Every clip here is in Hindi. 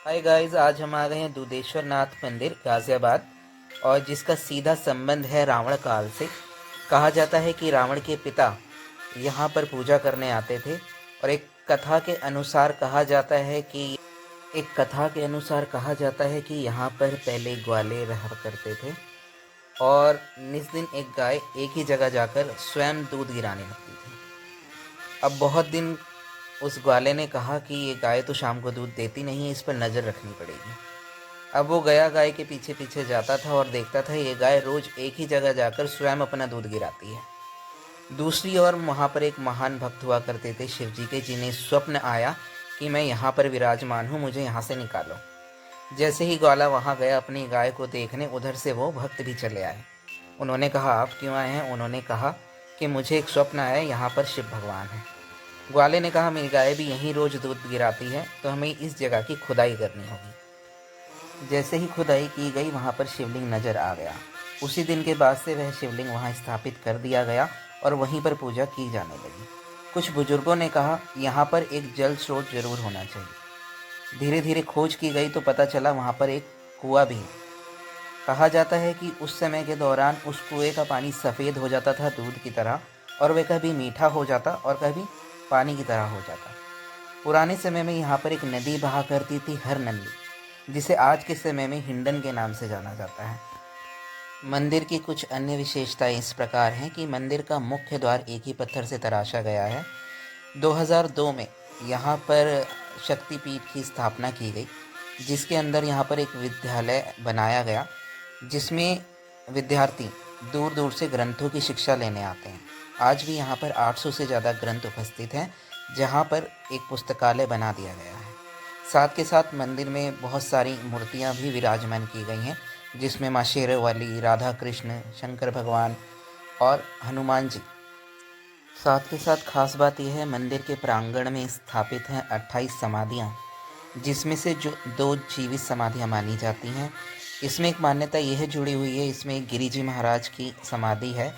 हाय गाइस, आज हम आ गए हैं दुधेश्वर नाथ मंदिर गाजियाबाद और जिसका सीधा संबंध है रावण काल से। कहा जाता है कि रावण के पिता यहाँ पर पूजा करने आते थे और एक कथा के अनुसार कहा जाता है कि यहाँ पर पहले ग्वाले रहा करते थे और इस दिन एक गाय एक ही जगह जाकर स्वयं दूध गिराने लगती थी। अब बहुत दिन उस ग्वाले ने कहा कि ये गाय तो शाम को दूध देती नहीं है, इस पर नज़र रखनी पड़ेगी। अब वो गया गाय के पीछे पीछे जाता था और देखता था ये गाय रोज एक ही जगह जाकर स्वयं अपना दूध गिराती है। दूसरी ओर वहाँ पर एक महान भक्त हुआ करते थे शिव जी के, जिन्हें स्वप्न आया कि मैं यहाँ पर विराजमान हूँ, मुझे यहाँ से निकालो। जैसे ही ग्वाला वहाँ गया अपनी गाय को देखने, उधर से वो भक्त भी चले आए। उन्होंने कहा, आप क्यों आए हैं? उन्होंने कहा कि मुझे एक स्वप्न आया, यहाँ पर शिव भगवान है। ग्वाले ने कहा, मेरी गाय भी यहीं रोज दूध गिराती है, तो हमें इस जगह की खुदाई करनी होगी। जैसे ही खुदाई की गई, वहाँ पर शिवलिंग नजर आ गया। उसी दिन के बाद से वह शिवलिंग वहाँ स्थापित कर दिया गया और वहीं पर पूजा की जाने लगी। कुछ बुजुर्गों ने कहा, यहाँ पर एक जल स्रोत जरूर होना चाहिए। धीरे धीरे खोज की गई तो पता चला वहाँ पर एक कुआं भी है। कहा जाता है कि उस समय के दौरान उस कुएं का पानी सफ़ेद हो जाता था दूध की तरह, और वह कभी मीठा हो जाता और कभी पानी की तरह हो जाता। पुराने समय में यहाँ पर एक नदी बहा करती थी, हर नंदी, जिसे आज के समय में हिंडन के नाम से जाना जाता है। मंदिर की कुछ अन्य विशेषताएं इस प्रकार हैं कि मंदिर का मुख्य द्वार एक ही पत्थर से तराशा गया है। 2002 में यहाँ पर शक्तिपीठ की स्थापना की गई, जिसके अंदर यहाँ पर एक विद्यालय बनाया गया, जिसमें विद्यार्थी दूर दूर से ग्रंथों की शिक्षा लेने आते हैं। आज भी यहाँ पर 800 से ज़्यादा ग्रंथ उपस्थित हैं, जहाँ पर एक पुस्तकालय बना दिया गया है। साथ के साथ मंदिर में बहुत सारी मूर्तियाँ भी विराजमान की गई हैं, जिसमें माँ शेरवाली, राधा कृष्ण, शंकर भगवान और हनुमान जी। साथ के साथ खास बात यह है, मंदिर के प्रांगण में स्थापित हैं 28 समाधियाँ, जिसमें से जो 2 जीवित समाधियाँ मानी जाती हैं। इसमें एक मान्यता यह जुड़ी हुई है, इसमें एक गिरी जी महाराज की समाधि है,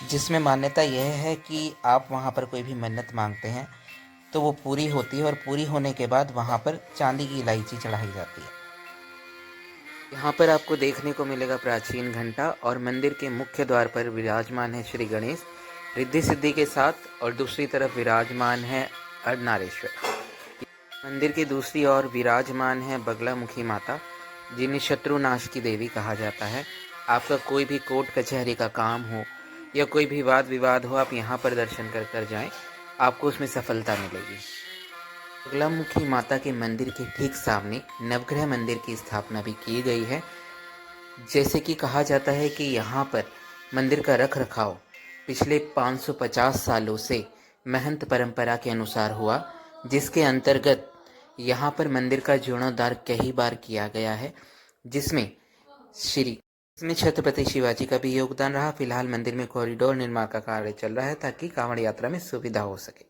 जिसमें मान्यता यह है कि आप वहाँ पर कोई भी मन्नत मांगते हैं तो वो पूरी होती है और पूरी होने के बाद वहाँ पर चांदी की इलायची चढ़ाई जाती है। यहाँ पर आपको देखने को मिलेगा प्राचीन घंटा और मंदिर के मुख्य द्वार पर विराजमान है श्री गणेश रिद्धि सिद्धि के साथ, और दूसरी तरफ विराजमान है अर्धनारेश्वर। मंदिर की दूसरी ओर विराजमान है बगलामुखी माता, जिन्हें शत्रुनाश की देवी कहा जाता है। आपका कोई भी कोर्ट कचहरी का काम हो या कोई भी वाद विवाद हो, आप यहाँ पर दर्शन कर कर जाएं, आपको उसमें सफलता मिलेगी। बगलामुखी माता के मंदिर के ठीक सामने नवग्रह मंदिर की स्थापना भी की गई है। जैसे कि कहा जाता है कि यहाँ पर मंदिर का रख रखाव पिछले 550 सालों से महंत परंपरा के अनुसार हुआ, जिसके अंतर्गत यहाँ पर मंदिर का जीर्णोद्धार कई बार किया गया है, जिसमें छत्रपति शिवाजी का भी योगदान रहा। फिलहाल मंदिर में कॉरिडोर निर्माण का कार्य चल रहा है ताकि कांवड़ यात्रा में सुविधा हो सके।